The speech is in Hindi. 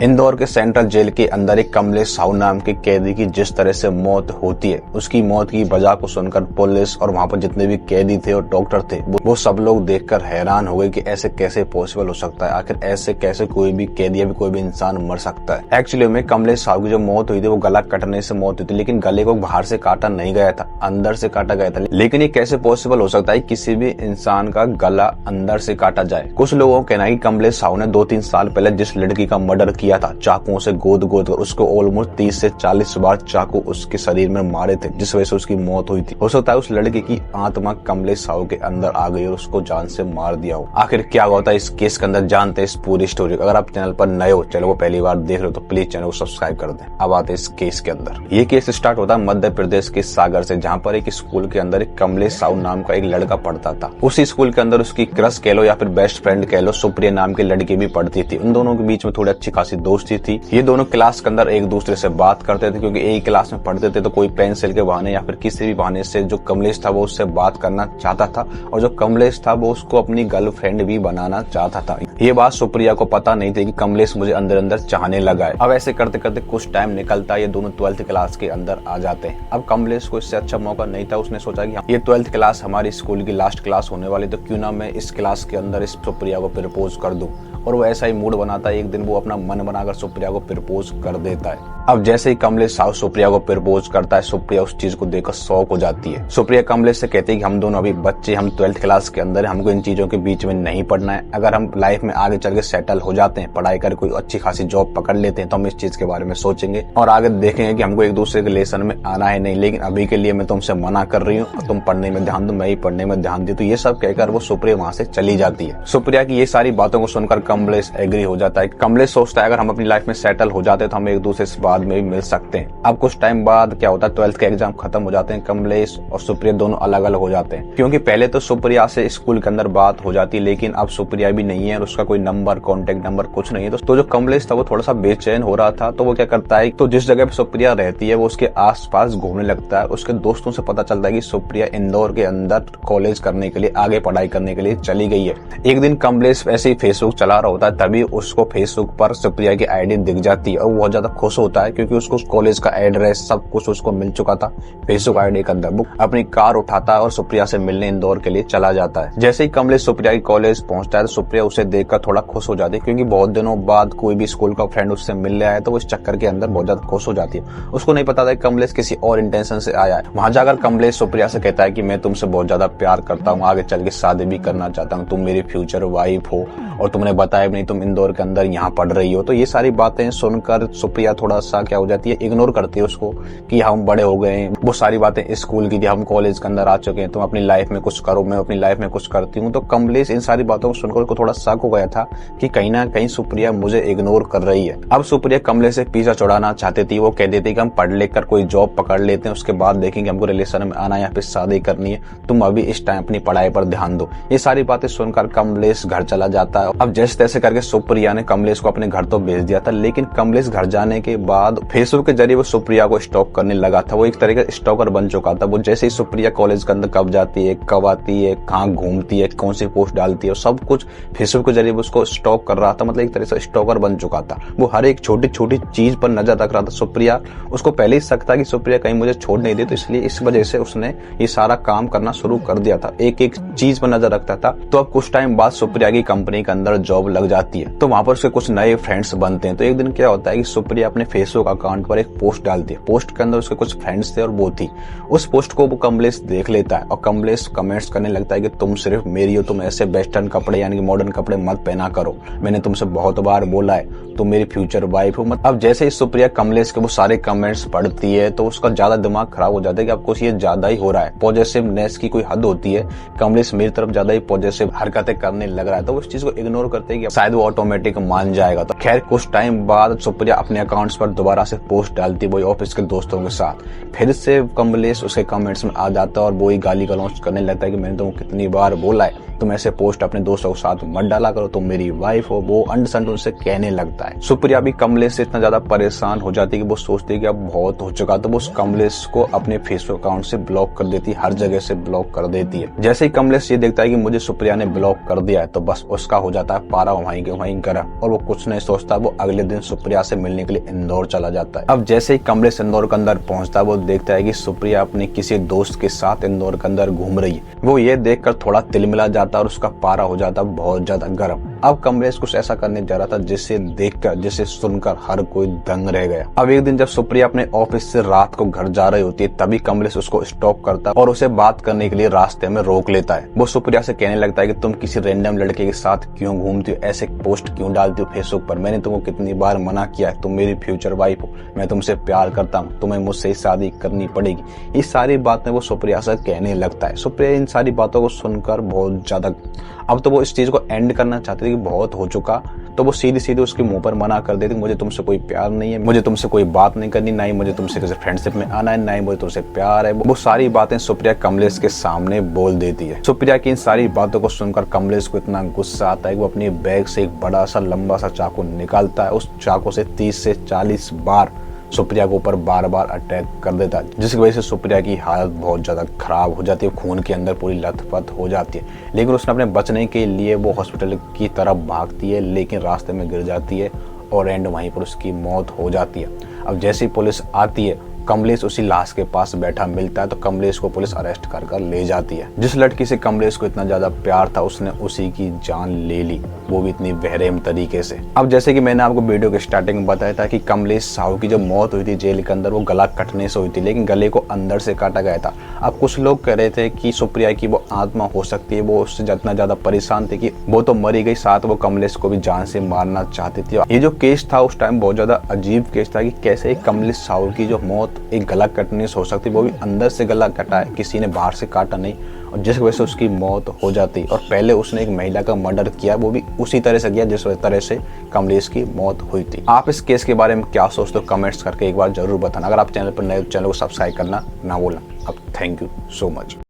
इंदौर के सेंट्रल जेल के अंदर एक कमलेश साहू नाम के कैदी की जिस तरह से मौत होती है, उसकी मौत की वजह को सुनकर पुलिस और वहां पर जितने भी कैदी थे और डॉक्टर थे वो सब लोग देखकर हैरान हो गए कि ऐसे कैसे पॉसिबल हो सकता है। आखिर ऐसे कैसे कोई भी कैदी या कोई भी इंसान मर सकता है। एक्चुअली में कमलेश साहू की जो मौत हुई थी वो गला कटने से मौत हुई थी, लेकिन गले को बाहर से काटा नहीं गया था, अंदर से काटा गया था। लेकिन ये कैसे पॉसिबल हो सकता है किसी भी इंसान का गला अंदर से काटा जाए। कुछ लोगों का कहना है कि कमलेश साहू ने 2-3 साल पहले जिस लड़की का मर्डर किया था, चाकुओं से गोद कर उसको ऑलमोस्ट 30 से 40 बार चाकू उसके शरीर में मारे थे, जिस वजह से उसकी मौत हुई थी। हो सकता है उस लड़की की आत्मा कमलेश साहू के अंदर आ गई और उसको जान से मार दिया हो। आखिर क्या होता है इस केस के अंदर, जानते हैं इस पूरी स्टोरी। अगर आप चैनल पर नए हो, चैनल को पहली बार देख रहे हो तो प्लीज चैनल को सब्सक्राइब कर दें। अब आते हैं इस केस के अंदर। ये केस स्टार्ट होता है मध्य प्रदेश के सागर से, जहाँ पर एक स्कूल के अंदर एक कमलेश साहू नाम का एक लड़का पढ़ता था। उसी स्कूल के अंदर उसकी क्रश कह लो या फिर बेस्ट फ्रेंड कह लो, सुप्रिया नाम की लड़की भी पढ़ती थी। उन दोनों के बीच में थोड़ी अच्छी खासी दोस्ती थी। ये दोनों क्लास के अंदर एक दूसरे से बात करते थे, क्योंकि एक क्लास में पढ़ते थे तो कोई पेंसिल के बहाने या फिर किसी भी बहाने से जो कमलेश था वो उससे बात करना चाहता था, और जो कमलेश था वो उसको अपनी गर्लफ्रेंड भी बनाना चाहता था। ये बात सुप्रिया को पता नहीं थी कि कमलेश मुझे अंदर अंदर चाहने लगा है। अब ऐसे करते करते कुछ टाइम निकलता है, ये दोनों 12th क्लास के अंदर आ जाते हैं। अब कमलेश को इससे अच्छा मौका नहीं था, उसने सोचा कि ये 12th क्लास हमारी स्कूल की लास्ट क्लास होने वाली, तो क्यों ना मैं इस क्लास के अंदर इस सुप्रिया को प्रपोज कर दूं। और वो ऐसा ही मूड बनाता है, एक दिन वो अपना मन बनाकर सुप्रिया को प्रपोज कर देता है। अब जैसे ही कमलेश साहू सुप्रिया को प्रपोज करता है, सुप्रिया उस चीज को देखकर शॉक हो जाती है। सुप्रिया कमलेश से कहती है कि हम दोनों अभी बच्चे, हम 12th क्लास के अंदर, हमको इन चीजों के बीच में नहीं पढ़ना है। अगर हम लाइफ में आगे चल के सेटल हो जाते हैं, पढ़ाई कर कोई अच्छी खासी जॉब पकड़ लेते हैं, तो हम इस चीज के बारे में सोचेंगे और आगे देखेंगे कि हमको एक दूसरे के रिलेशन में आना है नहीं। लेकिन अभी के लिए मैं तुमसे मना कर रही हूँ, तुम पढ़ने में ध्यान दो, मैं ही पढ़ने में ध्यान दी। तो ये सब कहकर वो सुप्रिया वहां से चली जाती है। सुप्रिया की ये सारी बातों को सुनकर कमलेश एग्री हो जाता है। कमलेश सोचता है अगर हम अपनी लाइफ में सेटल हो जाते तो हम एक दूसरे से बाद में भी मिल सकते हैं। अब कुछ टाइम बाद क्या होता है, 12th के एग्जाम खत्म हो जाते हैं, कमलेश और सुप्रिया दोनों अलग अलग हो जाते हैं। क्योंकि पहले तो सुप्रिया से स्कूल के अंदर बात हो जाती है, लेकिन अब सुप्रिया भी नहीं है और उसका कोई नंबर, कॉन्टेक्ट नंबर कुछ नहीं है। तो जो कमलेश था वो थोड़ा सा बेचैन हो रहा था, तो वो क्या करता है, तो जिस जगह पे सुप्रिया रहती है वो उसके आस पास घूमने लगता है। उसके दोस्तों से पता चलता है कि सुप्रिया इंदौर के अंदर कॉलेज करने के लिए, आगे पढ़ाई करने के लिए चली गई है। एक दिन कमलेश ऐसे ही फेसबुक चला रहा होता है, तभी उसको फेसबुक पर सुप्रिया की आईडी दिख जाती है और वो बहुत ज्यादा खुश होता है, क्योंकि उसको कॉलेज का एड्रेस सब कुछ उसको मिल चुका था फेसबुक आईडी के अंदर। वो अपनी कार उठाता है और सुप्रिया से मिलने इंदौर के लिए चला जाता है। जैसे ही कमलेश सुप्रिया की कॉलेज पहुंचता है तो सुप्रिया उसे देखकर थोड़ा खुश हो जाती है, क्योंकि बहुत दिनों बाद कोई भी स्कूल का फ्रेंड उससे मिलने आया, तो वो इस चक्कर के अंदर बहुत ज्यादा खुश हो जाती है। उसको नहीं पता था कि कमलेश किसी और इंटेंशन से आया है। वहां जाकर कमलेश सुप्रिया से कहता है कि मैं तुमसे बहुत ज्यादा प्यार करता हूँ, आगे चल के शादी भी करना चाहता हूँ, तुम मेरी फ्यूचर वाइफ हो, और तुमने बताया भी नहीं तुम इंदौर के अंदर यहाँ पढ़ रही हो। तो ये सारी बातें सुनकर सुप्रिया थोड़ा सा क्या हो जाती है, इग्नोर करती है उसको कि हम बड़े हो गए हैं। वो सारी बातें स्कूल की, हम कॉलेज के अंदर आ चुके हैं, तुम अपनी लाइफ में कुछ करो, मैं अपनी लाइफ में कुछ करती हूँ। तो कमलेश इन सारी बातों को सुनकर उसको थोड़ा शक हो गया था कि कहीं ना कहीं सुप्रिया मुझे इग्नोर कर रही है। अब सुप्रिया कमलेश से पीछा छुड़ाना चाहती थी। वो कह देती कि हम पढ़ लिख कर कोई जॉब पकड़ लेते हैं, उसके बाद देखेंगे हमको रिलेशन में आना या फिर शादी करनी है, तुम अभी इस टाइम अपनी पढ़ाई पर ध्यान दो। ये सारी बातें सुनकर कमलेश घर चला जाता है। अब जैसे तैसे करके सुप्रिया ने कमलेश को अपने घर तो भेज दिया था, लेकिन कमलेश घर जाने के बाद फेसबुक के जरिए वो सुप्रिया को स्टॉक करने लगा था। वो एक तरह का स्टॉकर बन चुका था। वो जैसे ही सुप्रिया कॉलेज के अंदर कब जाती है, कब आती है, कहाँ घूमती है, कौन सी पोस्ट डालती है, सब कुछ फेसबुक के जरिए उसको स्टॉक कर रहा था। मतलब एक तरह से स्टॉकर बन चुका था। वो हर एक छोटी छोटी चीज पर नजर रख रहा था। सुप्रिया, उसको पहले ही शक था कि सुप्रिया कहीं मुझे छोड़ नहीं दे, तो इसलिए इस वजह से उसने ये सारा काम करना शुरू कर दिया था, एक एक चीज पर नजर रखता था। तो अब कुछ टाइम बाद सुप्रिया की कंपनी के अंदर जॉब लग जाती है, तो वहां पर उसके कुछ नए फ्रेंड्स बनते हैं। तो एक दिन क्या होता है कि सुप्रिया अपने फेसबुक अकाउंट पर एक पोस्ट डालती है। पोस्ट के अंदर उसके कुछ फ्रेंड्स थे और वो थी। उस पोस्ट को वो कमलेश देख लेता है और कमलेश कमेंट्स करने लगता है कि तुम सिर्फ मेरी हो, तुम ऐसे वेस्टर्न कपड़े यानी कि मॉडर्न कपड़े मत पहना करो, मैंने तुमसे बहुत बार बोला है, तुम मेरी फ्यूचर वाइफ हो। अब जैसे ही सुप्रिया कमलेश के वो सारे कमेंट्स पढ़ती है तो उसका ज्यादा दिमाग खराब हो जाता है कि अब कुछ ये ज्यादा ही हो रहा है, पॉजिटिवनेस की कोई हद होती है, कमलेश मेरी तरफ ज्यादा ही पॉजिटिव हरकतें करने लग रहा है। तो उस चीज को इग्नोर करते हैं कि शायद वो ऑटोमेटिक मान जाएगा। तो खैर कुछ टाइम बाद सुप्रिया अपने अकाउंट्स पर दोबारा से पोस्ट डालती है, वही ऑफिस के दोस्तों के साथ। फिर से कमलेश उसके कमेंट्स में आ जाता है और वो ही गाली गलौज करने लगता है कि मैंने तुमको कितनी बार बोला है तुम ऐसे पोस्ट अपने दोस्तों के साथ मत डाला करो, तुम मेरी वाइफ हो। वो अंडसंड उनसे कहने लगता है। सुप्रिया भी कमलेश से इतना ज्यादा परेशान हो जाती है कि वो सोचती है कि अब बहुत हो चुका, तो वो उस कमलेश को अपने फेसबुक अकाउंट से ब्लॉक कर देती है, हर जगह से ब्लॉक कर देती है। जैसे ही कमलेश ये देखता है कि मुझे सुप्रिया ने ब्लॉक कर दिया है, तो बस उसका हो जाता है पारा वहीं के वहीं गर्म, और वो कुछ नहीं सोचता होता है वो अगले दिन सुप्रिया से मिलने के लिए इंदौर चला जाता है। अब जैसे ही कमलेश इंदौर के अंदर पहुंचता है वो देखता है कि सुप्रिया अपने किसी दोस्त के साथ इंदौर के अंदर घूम रही है। वो ये देखकर थोड़ा तिलमिला जाता है और उसका पारा हो जाता है बहुत ज्यादा गर्म। अब कमलेश कुछ ऐसा करने जा रहा था जिसे देखकर, जिसे सुनकर हर कोई दंग रह गया। अब एक दिन जब सुप्रिया अपने ऑफिस से रात को घर जा रही होती है तभी कमलेश उसको स्टॉप करता है और उसे बात करने के लिए रास्ते में रोक लेता है। वो सुप्रिया से कहने लगता है कि तुम किसी रैंडम लड़के के साथ क्यों घूमती हो, ऐसे पोस्ट क्यों डालती हो फेसबुक पर, मैंने तुमको कितनी बार मना किया है, तुम मेरी फ्यूचर वाइफ हो, मैं तुमसे प्यार करता हूँ, तुम्हें मुझसे शादी करनी पड़ेगी। ये सारी बातें वो सुप्रिया से कहने लगता है। सुप्रिया इन सारी बातों को सुनकर बहुत ज्यादा, अब तो वो इस चीज को एंड करना चाहती थी कि बहुत हो चुका, तो वो सीधी सीधी उसके मुंह पर मना कर देती, मुझे तुमसे कोई प्यार नहीं है, मुझे तुमसे कोई बात नहीं करनी, ना ही मुझे तुमसे किसी फ्रेंडशिप में आना है, ना ही मुझे तुमसे प्यार है। वो सारी बातें सुप्रिया कमलेश के सामने बोल देती है। सुप्रिया की इन सारी बातों को सुनकर कमलेश को इतना गुस्सा आता है कि वो अपने बैग से एक बड़ा सा लंबा सा चाकू निकालता है। उस चाकू से 30 से 40 बार सुप्रिया के ऊपर बार बार अटैक कर देता है, जिसकी वजह से सुप्रिया की हालत बहुत ज्यादा खराब हो जाती है, खून के अंदर पूरी लथपथ हो जाती है। लेकिन उसने अपने बचने के लिए वो हॉस्पिटल की तरफ भागती है, लेकिन रास्ते में गिर जाती है और एंड वहीं पर उसकी मौत हो जाती है। अब जैसे ही पुलिस आती है कमलेश उसी लाश के पास बैठा मिलता है तो कमलेश को पुलिस अरेस्ट कर ले जाती है। जिस लड़की से कमलेश को इतना ज्यादा प्यार था उसने उसी की जान ले ली, वो भी इतनी बेरहम तरीके से। अब जैसे कि मैंने आपको वीडियो के स्टार्टिंग में बताया था कि कमलेश साहू की जो मौत हुई थी जेल के अंदर वो गला कटने से हुई थी, लेकिन गले को अंदर से काटा गया था। अब कुछ लोग कह रहे थे कि सुप्रिया की वो आत्मा हो सकती है, वो उससे जितना ज्यादा परेशान थी कि वो तो मरी गई, साथ वो कमलेश को भी जान से मारना चाहती थी। ये जो केस था उस टाइम बहुत ज्यादा अजीब केस था कि कैसे कमलेश साहू की जो मौत एक गला कटने से हो सकती, वो भी अंदर से गला कटा है, किसी ने बाहर से काटा नहीं, और जिस वजह से उसकी मौत हो जाती। और पहले उसने एक महिला का मर्डर किया, वो भी उसी तरह से किया जिस तरह से कमलेश की मौत हुई थी। आप इस केस के बारे में क्या सोचते हो कमेंट्स करके एक बार जरूर बताना। अगर आप चैनल पर नए चैनल को सब्सक्राइब करना ना भूलना। अब थैंक यू सो मच।